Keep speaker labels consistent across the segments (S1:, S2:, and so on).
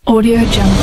S1: Audio Jungle.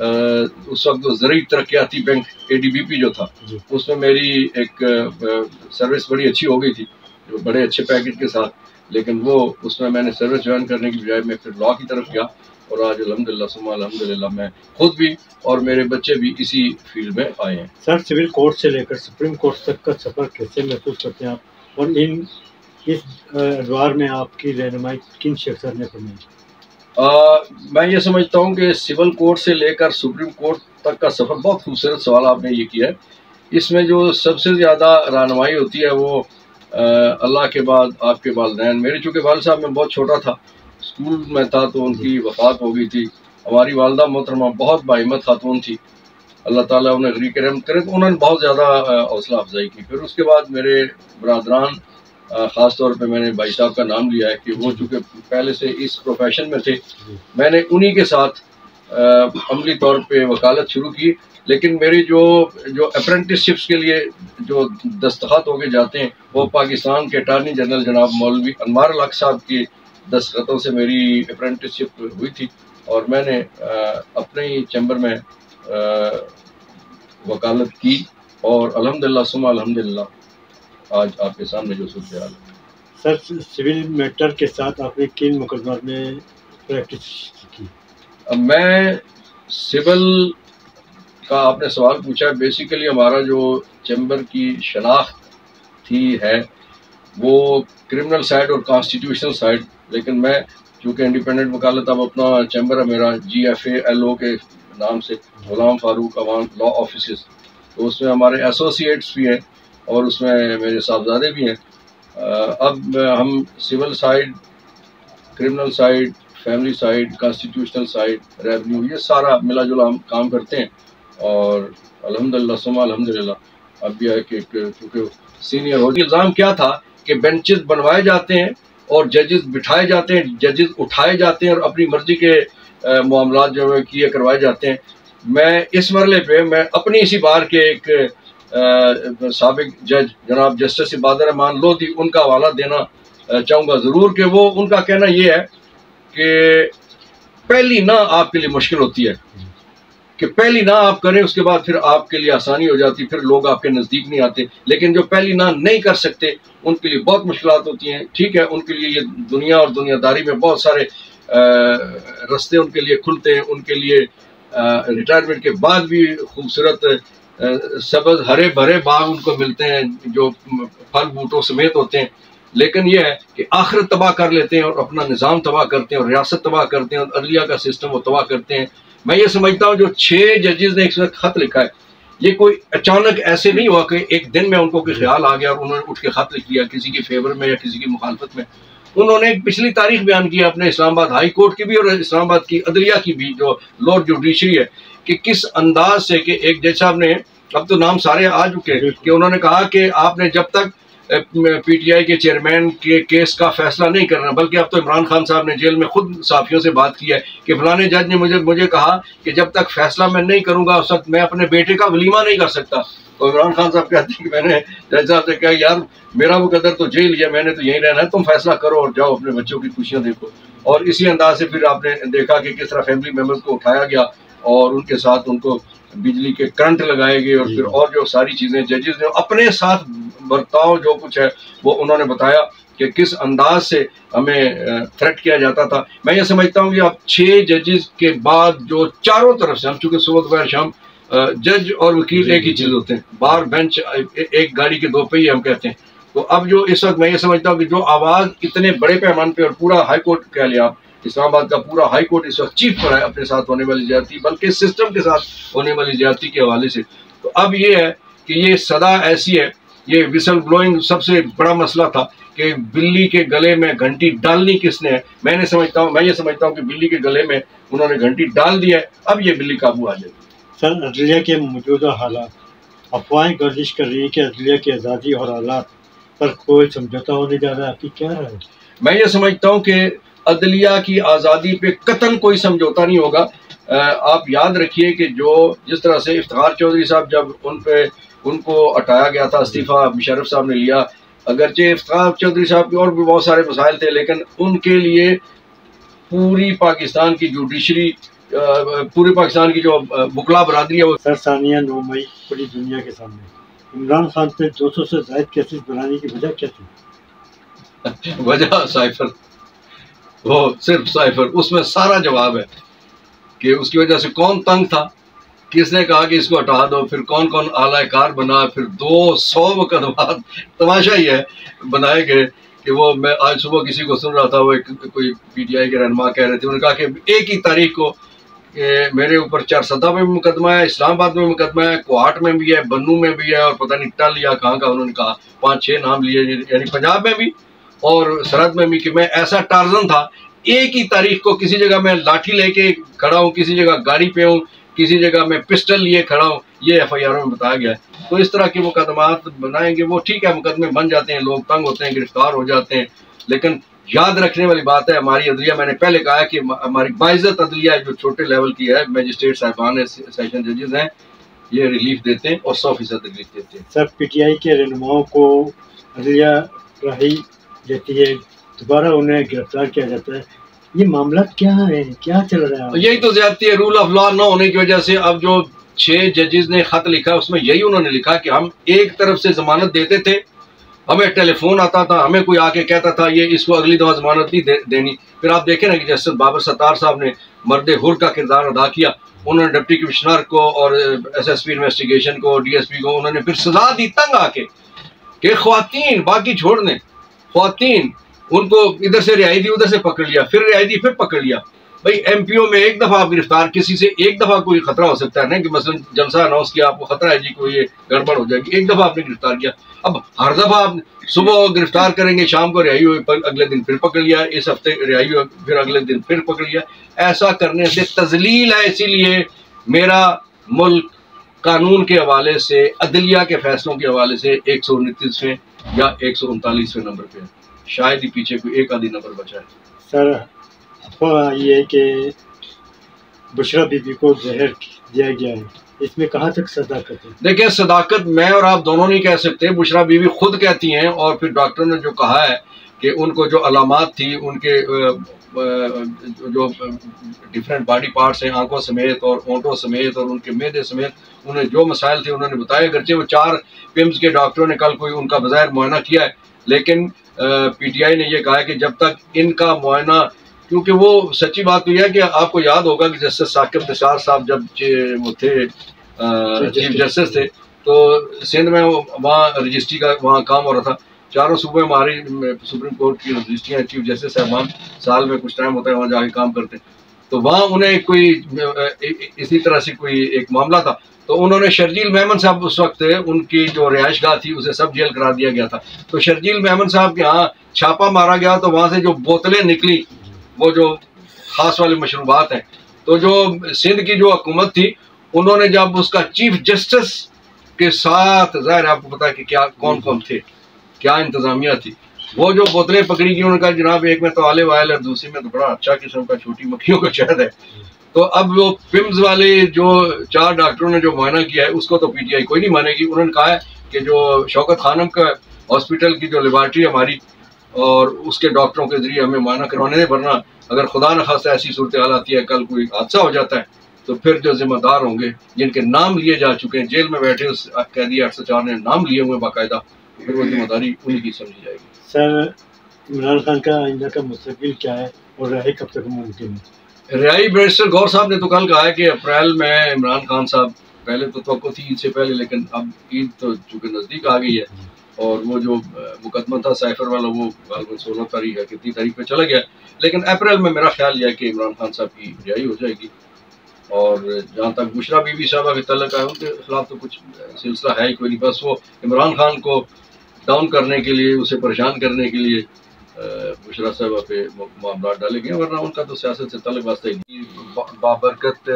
S2: اس وقت وہ زرعی ترقیاتی بینک ADBP جو تھا اس میں میری ایک سروس بڑی اچھی ہو گئی تھی بڑے اچھے پیکج کے ساتھ، لیکن وہ اس میں نے سروس جوائن کرنے کی بجائے میں پھر لا کی طرف گیا، اور آج الحمدللہ ثم الحمدللہ میں خود بھی اور میرے بچے بھی اسی فیلڈ میں آئے ہیں۔
S3: سر سول کورٹ سے لے کر سپریم کورٹ تک کا سفر کیسے محسوس کرتے ہیں آپ، اور اس ادوار میں آپ کی رہنمائی کن شخصیت نے فرمائی؟
S2: میں یہ سمجھتا ہوں کہ سول کورٹ سے لے کر سپریم کورٹ تک کا سفر، بہت خوبصورت سوال آپ نے یہ کیا ہے۔ اس میں جو سب سے زیادہ رہنمائی ہوتی ہے وہ اللہ کے بعد آپ کے والدین۔ میرے چونکہ والد صاحب میں بہت چھوٹا تھا، اسکول میں تھا تو ان کی وفات ہو گئی تھی۔ ہماری والدہ محترمہ بہت باہمت خاتون تھی، اللہ تعالیٰ انہیں غریق رحمت کرے، تو انہوں نے بہت زیادہ حوصلہ افزائی کی۔ پھر اس کے بعد میرے برادران، خاص طور پہ میں نے بھائی صاحب کا نام لیا ہے کہ وہ چونکہ پہلے سے اس پروفیشن میں تھے، میں نے انہی کے ساتھ عملی طور پہ وکالت شروع کی۔ لیکن میری جو اپرینٹس شپس کے لیے جو دستخط ہو کے جاتے ہیں وہ پاکستان کے اٹارنی جنرل جناب مولوی انوار الحق صاحب کی دستخطوں سے میری اپرینٹس شپ ہوئی تھی، اور میں نے اپنے ہی چیمبر میں وکالت کی، اور الحمدللہ ثم الحمدللہ آج آپ کے سامنے جو صورتحال ہے۔
S3: سر سول میٹر کے ساتھ آپ نے کن مقدمات میں پریکٹس کی؟
S2: میں سول کا آپ نے سوال پوچھا ہے، بیسیکلی ہمارا جو چیمبر کی شناخت تھی ہے وہ کرمنل سائڈ اور کانسٹیٹیوشنل سائڈ، لیکن میں چونکہ انڈیپینڈنٹ وکالت اب اپنا چیمبر ہے میرا GFALO کے نام سے، غلام فاروق عوام لا آفیسز، تو اس میں ہمارے ایسوسیٹس بھی ہیں اور اس میں میرے صاحبزادے بھی ہیں۔ اب ہم civil side, criminal side, family side, constitutional side, revenue, یہ سارا ملا جلا ہم کام کرتے ہیں، اور الحمدللہ ثم الحمدللہ اب بھی ہے کہ چونکہ سینئر ہو۔ الزام کیا تھا کہ بینچز بنوائے جاتے ہیں اور ججز بٹھائے جاتے ہیں، ججز اٹھائے جاتے ہیں اور اپنی مرضی کے معاملات جو ہے کیے کروائے جاتے ہیں۔ میں اس مرحلے پہ میں اپنی اسی بار کے ایک سابق جج جناب جسٹس عباد الرحمان لودھی، ان کا حوالہ دینا چاہوں گا ضرور، کہ وہ ان کا کہنا یہ ہے کہ پہلی نہ آپ کے لیے مشکل ہوتی ہے، کہ پہلی نہ آپ کریں اس کے بعد پھر آپ کے لیے آسانی ہو جاتی، پھر لوگ آپ کے نزدیک نہیں آتے، لیکن جو پہلی نہ نہیں کر سکتے ان کے لیے بہت مشکلات ہوتی ہیں۔ ٹھیک ہے، ان کے لیے یہ دنیا اور دنیا داری میں بہت سارے رستے ان کے لیے کھلتے ہیں، ان کے لیے ریٹائرمنٹ کے بعد بھی خوبصورت سبز ہرے بھرے باغ ان کو ملتے ہیں جو پھل بوٹوں سمیت ہوتے ہیں، لیکن یہ ہے کہ آخرت تباہ کر لیتے ہیں اور اپنا نظام تباہ کرتے ہیں اور ریاست تباہ کرتے ہیں اور عدلیہ کا سسٹم وہ تباہ کرتے ہیں۔ میں یہ سمجھتا ہوں جو 6 ججز نے اس وقت خط لکھا ہے، یہ کوئی اچانک ایسے نہیں ہوا کہ ایک دن میں ان کو کوئی خیال آ گیا اور انہوں نے اٹھ کے خط لکھ لیا کسی کے فیور میں یا کسی کی مخالفت میں۔ انہوں نے ایک پچھلی تاریخ بیان کی اپنے اسلام آباد ہائی کورٹ کی بھی اور اسلام آباد کی عدلیہ کی بھی، جو لارڈ جوڈیشری ہے، کہ کس انداز سے کہ ایک جج صاحب نے، اب تو نام سارے آ چکے، کہ انہوں نے کہا کہ آپ نے جب تک PTI کے چیئرمین کے کیس کا فیصلہ نہیں کرنا، بلکہ اب تو عمران خان صاحب نے جیل میں خود صحافیوں سے بات کی ہے کہ فلانے جج نے مجھے کہا کہ جب تک فیصلہ میں نہیں کروں گا اس وقت میں اپنے بیٹے کا ولیمہ نہیں کر سکتا۔ تو عمران خان صاحب کہتے ہیں کہ میں نے جج صاحب سے کہا یار میرا مقدر تو جیل ہے، میں نے تو یہیں رہنا ہے، تم فیصلہ کرو اور جاؤ اپنے بچوں کی خوشیاں دیکھو۔ اور اسی انداز سے پھر آپ نے دیکھا کہ کس طرح فیملی ممبرز کو اٹھایا گیا اور ان کے ساتھ ان کو بجلی کے کرنٹ لگائے گئے، اور پھر اور جو ساری چیزیں ججز نے اپنے ساتھ برتاؤ جو کچھ ہے وہ انہوں نے بتایا کہ کس انداز سے ہمیں تھریٹ کیا جاتا تھا۔ میں یہ سمجھتا ہوں کہ اب 6 ججز کے بعد جو چاروں طرف سے، ہم چونکہ صبح دوپہر شام جج اور وکیل ایک ہی چیز ہوتے ہیں، بار بینچ ایک گاڑی کے 2 پہیے ہم کہتے ہیں، تو اب جو اس وقت میں یہ سمجھتا ہوں کہ جو آواز اتنے بڑے پیمانے پہ، اور پورا ہائی کورٹ کہہ لیا آپ، اسلام آباد کا پورا ہائی کورٹ اس وقت چیف پر ہے اپنے ساتھ ہونے والی زیادتی، بلکہ سسٹم کے ساتھ ہونے والی زیادتی کے حوالے سے، تو اب یہ ہے کہ یہ صدا ایسی ہے، یہ وسل بلوئنگ سب سے بڑا مسئلہ تھا کہ بلی کے گلے میں گھنٹی ڈالنی کس نے ہے۔ میں یہ سمجھتا ہوں کہ بلی کے گلے میں انہوں نے گھنٹی ڈال دی ہے، اب یہ بلی قابو آ جائے گی۔
S3: سر عدلیہ کے موجودہ حالات، افواہیں گردش کر رہی ہیں کہ عدلیہ کی آزادی اور حالات پر کوئی سمجھوتا ہونے جا رہا ہے، آپ کی کیا رائے ہے؟
S2: میں یہ سمجھتا ہوں کہ عدلیہ کی آزادی پہ قطعاً کوئی سمجھوتا نہیں ہوگا۔ آپ یاد رکھیے کہ جس طرح سے افتخار چودھری صاحب جب ان کو ہٹایا گیا تھا، استعفیٰ مشرف صاحب نے لیا، اگرچہ افتخار چودھری صاحب کے اور بھی بہت سارے مسائل تھے، لیکن ان کے لیے پوری پاکستان کی جوڈیشری پورے پاکستان کی جو بکلا برادری ہے وہ
S3: سر ثانیہ 9 مئی پوری دنیا کے سامنے عمران خان پہ 200 سے زائد کیسز بنانے کی وجہ کیا تھی؟
S2: وجہ سائفر، وہ صرف سائفر، اس میں سارا جواب ہے کہ اس کی وجہ سے کون تنگ تھا، کس نے کہا کہ اس کو ہٹا دو، پھر کون کون اعلی کار بنا، پھر 200 مقدمات تماشا ہی ہے بنائے گئے کہ وہ میں آج صبح کسی کو سن رہا تھا، وہ کوئی پی ٹی آئی کے رہنما کہہ رہے تھے، انہوں نے کہا کہ ایک ہی تاریخ کو میرے اوپر 4 میں بھی مقدمہ ہے، اسلام آباد میں مقدمہ ہے، کوہاٹ میں بھی ہے، بنو میں بھی ہے، اور پتہ نہیں ٹل یا کہاں کا انہوں نے کہا 5-6 نام لیے، یعنی پنجاب میں بھی اور سرحد میں بھی، کہ میں ایسا ٹارزن تھا، ایک ہی تاریخ کو کسی جگہ میں لاٹھی لے کے کھڑا ہوں، کسی جگہ گاڑی پہ ہوں، کسی جگہ میں پسٹل لیے کھڑا ہوں، یہ ایف آئی آروں میں بتایا گیا ہے۔ تو اس طرح کے مقدمات بنائیں گے، وہ ٹھیک ہے، مقدمے بن جاتے ہیں، لوگ تنگ ہوتے ہیں، گرفتار ہو جاتے ہیں، لیکن یاد رکھنے والی بات ہے ہماری عدلیہ، میں نے پہلے کہا کہ ہماری باعزت عدلیہ جو چھوٹے لیول کی ہے، میجسٹریٹ صاحبان ہیں، سیشن ججز ہیں، یہ ریلیف دیتے ہیں اور 100% ریلیف دیتے ہیں۔
S3: سر پی ٹی آئی کے رہنماؤں کو عدلیہ رہائی دیتی ہے، دوبارہ انہیں گرفتار کیا جاتا ہے، یہ معاملات کیا ہے، کیا چل رہا ہے؟
S2: یہی تو زیادتی ہے، رول آف لا نہ ہونے کی وجہ سے۔ اب جو 6 ججز نے خط لکھا اس میں یہی انہوں نے لکھا کہ ہم ایک طرف سے ضمانت دیتے تھے، ہمیں ٹیلی فون آتا تھا، ہمیں کوئی آ کے کہتا تھا یہ اس کو اگلی دفعہ ضمانت نہیں دینی، پھر آپ دیکھیں نا کہ جسٹس بابر ستار صاحب نے مرد حر کا کردار ادا کیا، انہوں نے ڈپٹی کمشنر کو اور ایس ایس پی انویسٹیگیشن کو، ڈی ایس پی کو، انہوں نے پھر سزا دی تنگ آ کے کہ خواتین باقی چھوڑ دیں، خواتین ان کو ادھر سے رہائی دی، ادھر سے پکڑ لیا، پھر رہائی دی، پھر پکڑ لیا۔ بھائی ایم پی او میں ایک دفعہ آپ گرفتار، کسی سے ایک دفعہ کوئی خطرہ ہو سکتا ہے نا، کہ مثلا جلسہ اناؤنس کیا، آپ کو خطرہ ہے جی کوئی یہ گڑبڑ ہو جائے گی، ایک دفعہ آپ نے گرفتار کیا، اب ہر دفعہ آپ صبح گرفتار کریں گے، شام کو رہائی ہوئی، اگلے دن پھر پکڑ لیا، اس ہفتے رہائی ہوئی، پھر اگلے دن پھر پکڑ لیا، ایسا کرنے سے تذلیل ہے۔ اسی لیے میرا ملک قانون کے حوالے سے، عدلیہ کے فیصلوں کے حوالے سے 129ویں یا 139ویں نمبر پہ ہے، شاید ہی پیچھے کوئی ایک آدھی نمبر بچا ہے۔
S3: سر افواہ آئی ہے کہ بشرا بی بی کو زہر دیا گیا ہے، اس میں کہاں تک صداقت ہے؟
S2: دیکھیں صداقت میں اور آپ دونوں نہیں کہہ سکتے، بشرا بیوی خود کہتی ہیں، اور پھر ڈاکٹر نے جو کہا ہے کہ ان کو جو علامات تھی، ان کے جو ڈفرینٹ باڈی پارٹس ہیں، آنکھوں سمیت اور ہونٹوں سمیت اور ان کے معدے سمیت، انہیں جو مسائل تھے انہوں نے بتایا، اگرچہ وہ 4 پمز کے ڈاکٹروں نے کل کوئی ان کا بظاہر معائنہ کیا ہے، لیکن پی ٹی آئی نے یہ کہا ہے کہ جب تک ان کا معائنہ، کیونکہ وہ سچی بات تو یہ ہے کہ آپ کو یاد ہوگا کہ جسٹس ثاقب نثار صاحب جب وہ تھے چیف جسٹس تھے، تو سندھ میں وہاں رجسٹری کا وہاں کام ہو رہا تھا، 4 صوبے میں ہماری سپریم کورٹ کی رجسٹریاں، چیف جسٹس صاحبان سال میں کچھ ٹائم ہوتا ہے وہاں جا کے کام کرتے ہیں، تو وہاں انہیں کوئی اسی طرح سے کوئی ایک معاملہ تھا، تو انہوں نے شرجیل میمن صاحب اس وقت ان کی جو رہائش گاہ تھی اسے سب جیل کرا دیا گیا تھا، تو شرجیل میمن صاحب کے ہاں چھاپا مارا گیا، تو وہاں سے جو بوتلیں نکلی، وہ جو خاص والے مشروبات ہیں، تو جو سندھ کی جو حکومت تھی انہوں نے جب اس کا چیف جسٹس کے ساتھ، ظاہر آپ کو پتا ہے کہ کیا کون کون تھے، کیا انتظامیہ تھی، وہ جو بوتلیں پکڑی گئی، انہوں نے کہا جناب ایک میں تو آلے وائل ہے، دوسری میں تو بڑا اچھا قسم کا چھوٹی مکھیوں کا شہد ہے، تو اب وہ پمز والے جو 4 ڈاکٹروں نے جو معائنہ کیا ہے اس کو تو پی ٹی آئی کوئی نہیں مانے گی، انہوں نے کہا ہے کہ جو شوکت خانم کا ہاسپٹل کی جو لیبارٹری ہماری اور اس کے ڈاکٹروں کے ذریعے ہمیں معائنہ کروانے دیں، ورنہ اگر خدا نخواستہ ایسی صورتحال آتی ہے، کل کوئی حادثہ ہو جاتا ہے، تو پھر جو ذمہ دار ہوں گے جن کے نام لیے جا چکے ہیں، جیل میں بیٹھے اس قیدی 804 نے نام لیے ہوئے باقاعدہ، پھر وہ ذمہ داری انہیں کی سمجھی جائے گی۔
S3: سر عمران خان کا آئندہ کا مستقبل کیا ہے اور رہائی کب تک ممکن ہے؟
S2: رہائی بیرسٹر گور صاحب نے تو کل کہا ہے کہ اپریل میں عمران خان صاحب، پہلے تو توقع تھی عید سے پہلے، لیکن اب عید تو چونکہ نزدیک آ گئی ہے، اور وہ جو مقدمہ تھا سائفر والا وہ غالباً 16 تاریخ ہے کتنی تاریخ پہ چلا گیا، لیکن اپریل میں میرا خیال یہ ہے کہ عمران خان صاحب کی رہائی ہو جائے گی، اور جہاں تک بشرا بی بی صاحبہ کے تعلق ہے ان کے خلاف تو کچھ سلسلہ ہے ہی کوئی نہیں، بس وہ عمران خان کو ڈاؤن کرنے کے لیے، اسے پریشان کرنے کے لیے بشرا صاحبہ پہ معاملات ڈالے گئے، ورنہ ان کا تو سیاست سے تعلق واسطہ ہی نہیں۔ بابرکت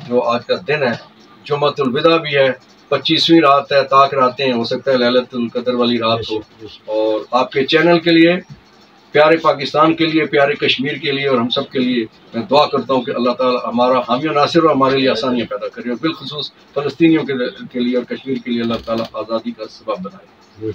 S2: جو آج کا دن ہے، جمعۃ الوداع بھی ہے، 25ویں رات ہے، طاق راتیں، ہو سکتا ہے لیلۃ القدر والی رات ہو، اور آپ کے چینل کے لیے، پیارے پاکستان کے لیے، پیارے کشمیر کے لیے اور ہم سب کے لیے میں دعا کرتا ہوں کہ اللہ تعالیٰ ہمارا حامی و ناصر اور ہمارے لیے آسانیاں پیدا کرے، اور بالخصوص فلسطینیوں کے لیے اور کشمیر کے لیے اللہ تعالیٰ آزادی کا سبب بنائے۔